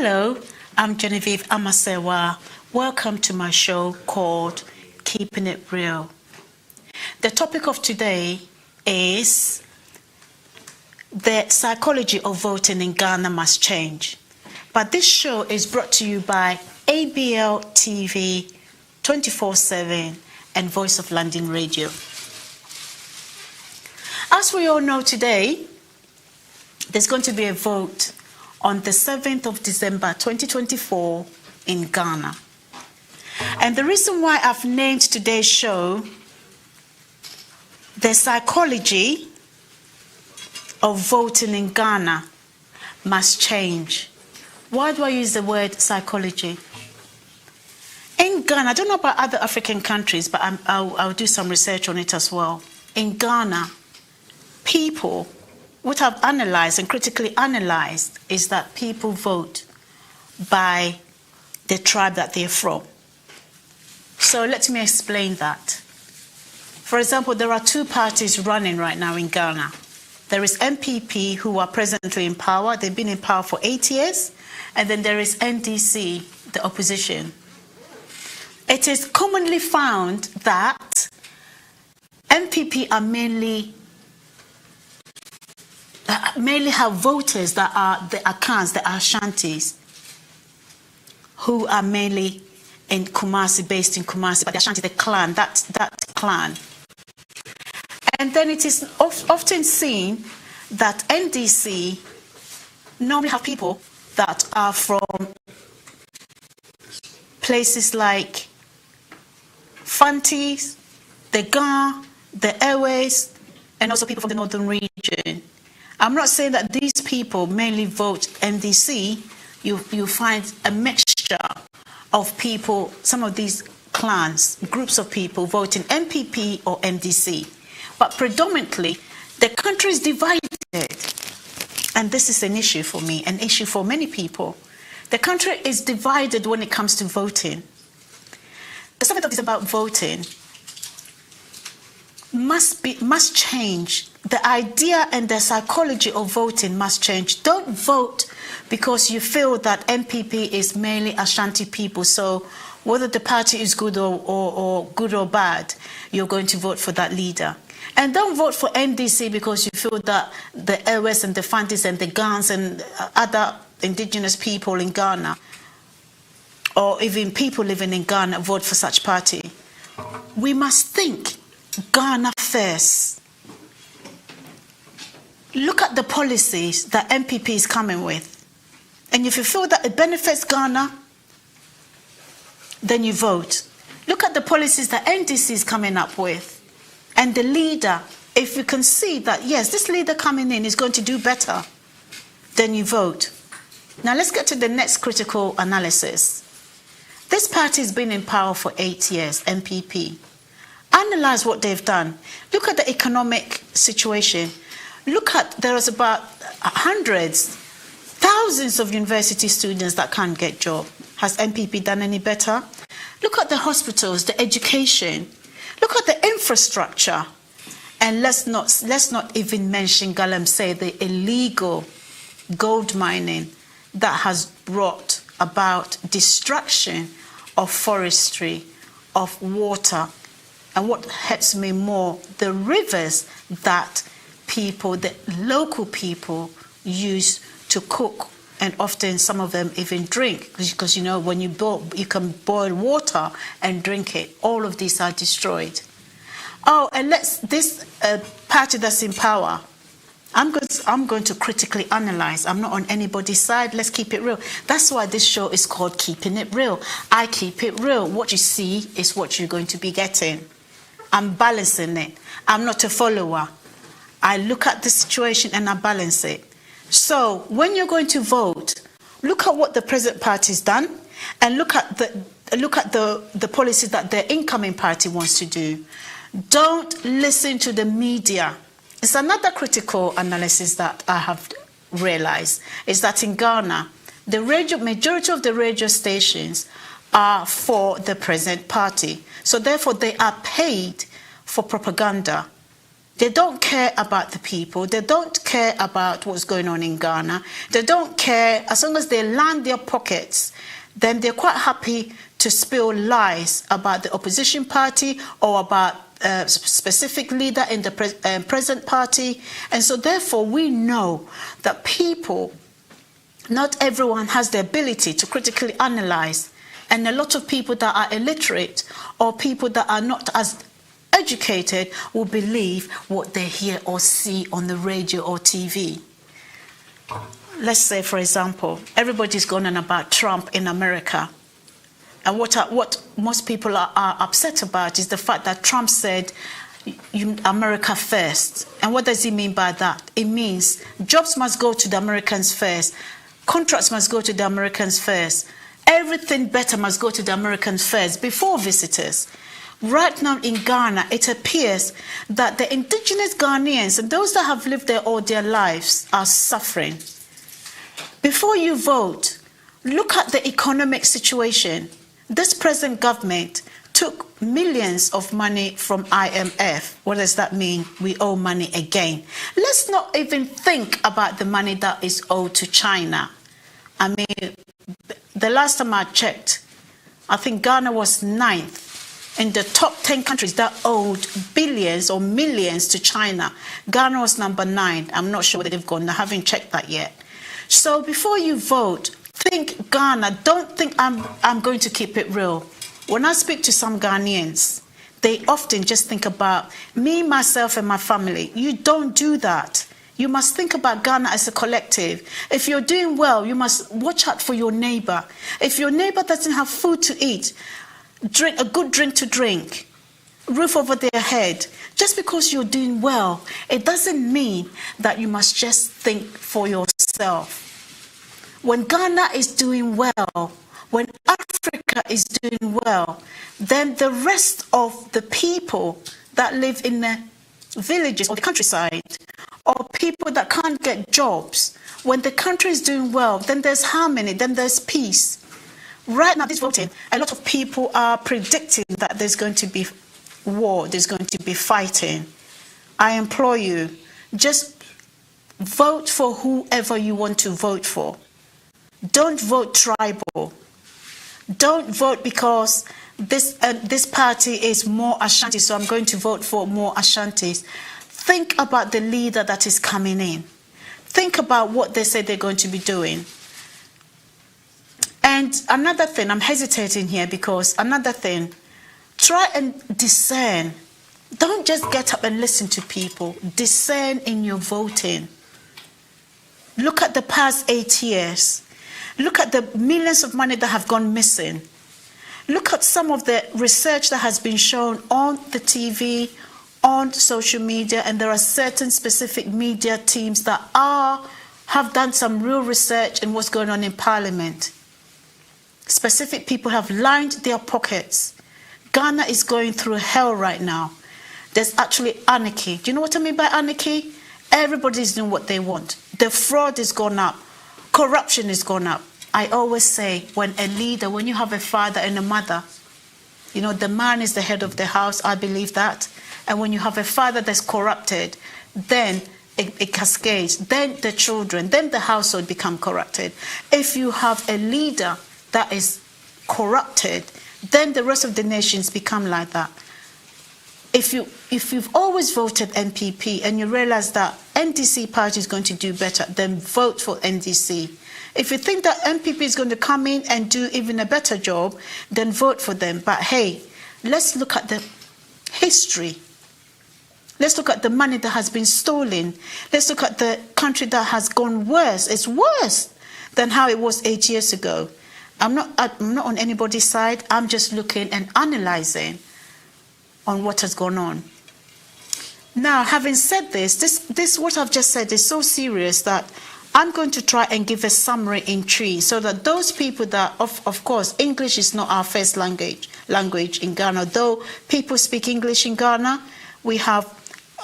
Hello, I'm Genevieve Amasewa. Welcome to my show called Keeping It Real. The topic of today is the psychology of voting in Ghana must change. But this show is brought to you by ABL TV 24/7 and Voice of London Radio. As we all know today, there's going to be a vote on the 7th of December 2024 in Ghana. And the reason why I've named today's show The Psychology of Voting in Ghana Must Change. Why do I use the word psychology? In Ghana, I don't know about other African countries, but I'll do some research on it as well. In Ghana, people, what I've analysed and critically analysed is that people vote by the tribe that they're from. So let me explain that. For example, there are two parties running right now in Ghana. There is MPP, who are presently in power. They've been in power for 8 years. And then there is NDC, the opposition. It is commonly found that MPP are mainly have voters that are the Akans, the Ashantis, who are mainly in Kumasi, based in Kumasi, but the Ashanti, the clan, that clan. And then it is often seen that NDC normally have people that are from places like Fantis, the Ga, the Airways, and also people from the northern region. I'm not saying that these people mainly vote NDC. You find a mixture of people, some of these clans, groups of people voting MPP or NDC. But predominantly, the country is divided. And this is an issue for me, an issue for many people. The country is divided when it comes to voting. The subject of this about voting must change. The idea and the psychology of voting must change. Don't vote because you feel that MPP is mainly Ashanti people. So whether the party is good or good or bad, you're going to vote for that leader. And don't vote for NDC because you feel that the Airways and the Fantis and the Gans and other indigenous people in Ghana, or even people living in Ghana, vote for such party. We must think Ghana first. Look at the policies that MPP is coming with. And if you feel that it benefits Ghana, then you vote. Look at the policies that NDC is coming up with. And the leader, if you can see that, yes, this leader coming in is going to do better, then you vote. Now let's get to the next critical analysis. This party has been in power for 8 years, MPP. Analyze what they've done. Look at the economic situation. Look at, there is about hundreds, thousands of university students that can't get job. Has MPP done any better? Look at the hospitals, the education. Look at the infrastructure. And let's not even mention Galamsey, the illegal gold mining that has brought about destruction of forestry, of water, and what hurts me more, the rivers that people, the local people, use to cook, and often some of them even drink, because you know when you boil, you can boil water and drink it. All of these are destroyed. Oh, and this party that's in power, I'm going to critically analyze. I'm not on anybody's side. Let's keep it real. That's why this show is called Keeping It Real. I keep it real. What you see is what you're going to be getting. I'm balancing it. I'm not a follower. I look at the situation and I balance it. So when you're going to vote, look at what the present party's done, and look at the policies that the incoming party wants to do. Don't listen to the media. It's another critical analysis that I have realized is that in Ghana, the majority of the radio stations are for the present party. So therefore, they are paid for propaganda. They don't care about the people. They don't care about what's going on in Ghana. They don't care. As long as they line their pockets, then they're quite happy to spill lies about the opposition party or about a specific leader in the present party. And so therefore we know that people, not everyone has the ability to critically analyze. And a lot of people that are illiterate or people that are not as educated will believe what they hear or see on the radio or TV. Let's say, for example, everybody's going on about Trump in America. And what most people are upset about is the fact that Trump said, America first. And what does he mean by that? It means jobs must go to the Americans first. Contracts must go to the Americans first. Everything better must go to the Americans first before visitors. Right now in Ghana, it appears that the indigenous Ghanaians and those that have lived there all their lives are suffering. Before you vote, look at the economic situation. This present government took millions of money from IMF. What does that mean? We owe money again. Let's not even think about the money that is owed to China. I mean, the last time I checked, I think Ghana was 9th in the top 10 countries that owed billions or millions to China. Ghana was number 9. I'm not sure where they've gone. I haven't checked that yet. So before you vote, think Ghana. Don't think I'm going to keep it real. When I speak to some Ghanaians, they often just think about me, myself, and my family. You don't do that. You must think about Ghana as a collective. If you're doing well, you must watch out for your neighbor. If your neighbor doesn't have food to eat, drink a good drink to drink, roof over their head. Just because you're doing well, it doesn't mean that you must just think for yourself. When Ghana is doing well, when Africa is doing well, then the rest of the people that live in the villages or the countryside, or people that can't get jobs, when the country is doing well, then there's harmony, then there's peace. Right now, this voting, a lot of people are predicting that there's going to be war, there's going to be fighting. I implore you, just vote for whoever you want to vote for. Don't vote tribal. Don't vote because this party is more Ashanti, so I'm going to vote for more Ashantis. Think about the leader that is coming in. Think about what they say they're going to be doing. And another thing, I'm hesitating here because another thing, try and discern. Don't just get up and listen to people. Discern in your voting. Look at the past 8 years. Look at the millions of money that have gone missing. Look at some of the research that has been shown on the TV, on social media, and there are certain specific media teams that have done some real research in what's going on in Parliament. Specific people have lined their pockets. Ghana is going through hell right now. There's actually anarchy. Do you know what I mean by anarchy? Everybody's doing what they want. The fraud has gone up. Corruption has gone up. I always say, when you have a father and a mother, you know, the man is the head of the house, I believe that. And when you have a father that's corrupted, then it cascades. Then the children, then the household become corrupted. If you have a leader that is corrupted, then the rest of the nations become like that. If you've always voted NPP and you realize that NDC party is going to do better, then vote for NDC. If you think that NPP is going to come in and do even a better job, then vote for them. But hey, let's look at the history. Let's look at the money that has been stolen. Let's look at the country that has gone worse. It's worse than how it was 8 years ago. I'm not on anybody's side. I'm just looking and analyzing on what has gone on. Now, having said this what I've just said is so serious that I'm going to try and give a summary in Twi so that those people that, of course, English is not our first language in Ghana. Though people speak English in Ghana, we have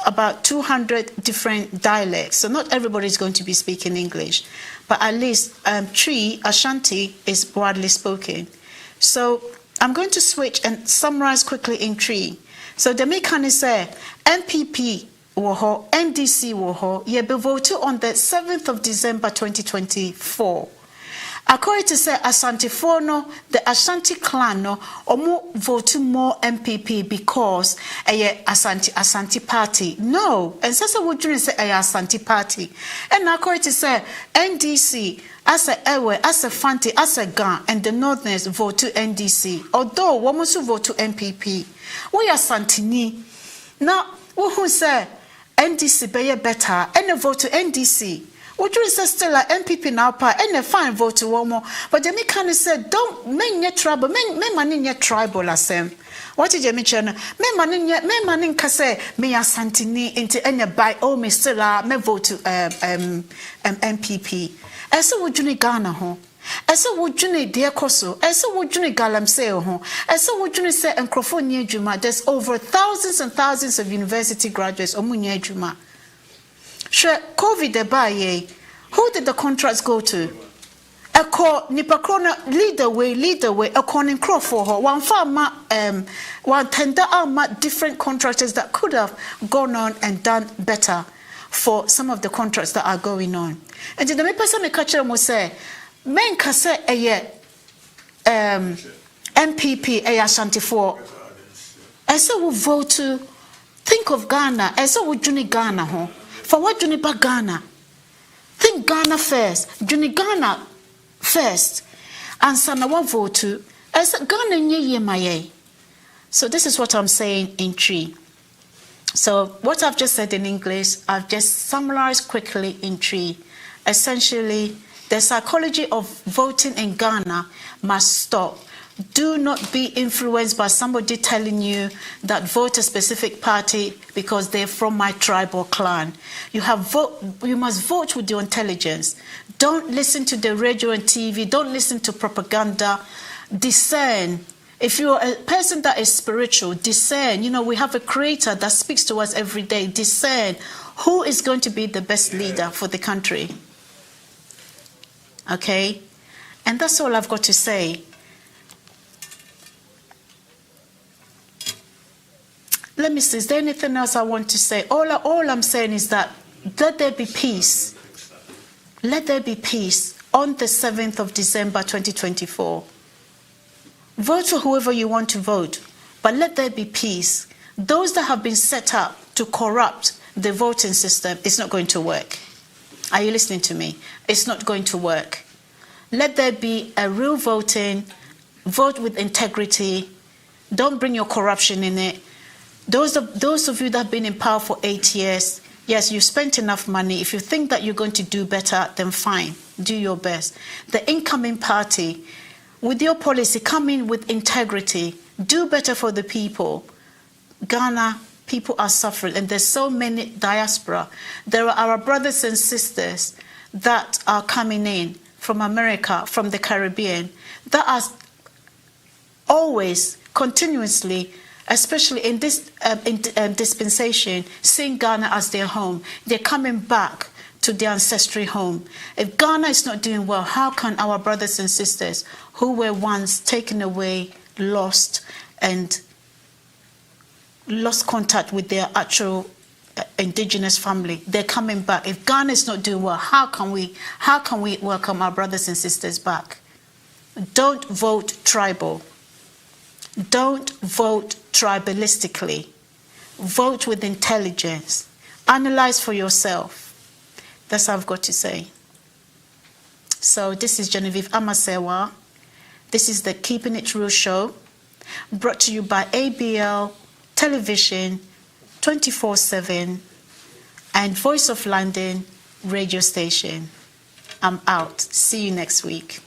about 200 different dialects. So not everybody is going to be speaking English. But at least Twi, Ashanti, is broadly spoken. So I'm going to switch and summarize quickly in Twi. So the Mekani say, NPP woho, NDC woho, ye be voted on the 7th of December 2024. According to say Ashanti no, the Ashanti clan no, omo vote more MPP because Ashanti party. No, and so would you say Ashanti party? And according to say NDC as a Ewe, as a Fanti, as a Gan, and the Northerners vote to NDC. Although one must vote to MPP. We are Santini. Now, who say NDC be better and vote to NDC? Would you say still like MPP now part and a fine vote to one more? But the Mikani said, don't make your trouble, make money in your tribal as them. What did you mention? Me manin kase me a Santini into any by all me still me vote to MPP. And so would you Ghana home? And so would you need dear Koso? And so would you Galam say home? And so would you say and Crofonia Juma? There's over thousands and thousands of university graduates or Munya Juma. Sure, COVID the buy. Who did the contracts go to? A call Nipakrona lead the way, a calling crow for her. One farmer, one tender different contractors that could have gone on and done better for some of the contracts that are going on. And the person me catch them will say, men can say MPP Ashanti for. And so we vote to think of Ghana, and so we journey Ghana home. For what journey back Ghana? Think Ghana first. Journey Ghana first. And so now vote to as Ghana nye maye. So this is what I'm saying in Tree. So what I've just said in English, I've just summarized quickly in Tree. Essentially, the psychology of voting in Ghana must stop. Do not be influenced by somebody telling you that vote a specific party because they're from my tribe or clan. You must vote with your intelligence. Don't listen to the radio and TV. Don't listen to propaganda. Discern. If you're a person that is spiritual, discern. You know, we have a creator that speaks to us every day. Discern who is going to be the best leader for the country. Okay? And that's all I've got to say. Let me see, is there anything else I want to say? All I'm saying is that let there be peace. Let there be peace on the 7th of December 2024. Vote for whoever you want to vote, but let there be peace. Those that have been set up to corrupt the voting system, it's not going to work. Are you listening to me? It's not going to work. Let there be a real voting, vote with integrity. Don't bring your corruption in it. Those of you that have been in power for 8 years, yes, you spent enough money. If you think that you're going to do better, then fine, do your best. The incoming party, with your policy, come in with integrity. Do better for the people. Ghana, people are suffering, and there's so many diaspora. There are our brothers and sisters that are coming in from America, from the Caribbean, that are always, continuously, especially in this dispensation, seeing Ghana as their home. They're coming back to their ancestral home. If Ghana is not doing well, how can our brothers and sisters who were once taken away, lost, and lost contact with their actual indigenous family, they're coming back. If Ghana is not doing well, how can we welcome our brothers and sisters back? Don't vote tribal. Don't vote tribalistically. Vote with intelligence. Analyze for yourself. That's all I've got to say. So this is Genevieve Amasewa. This is the Keeping It Real show, brought to you by ABL Television 24/7 and Voice of London radio station. I'm out. See you next week.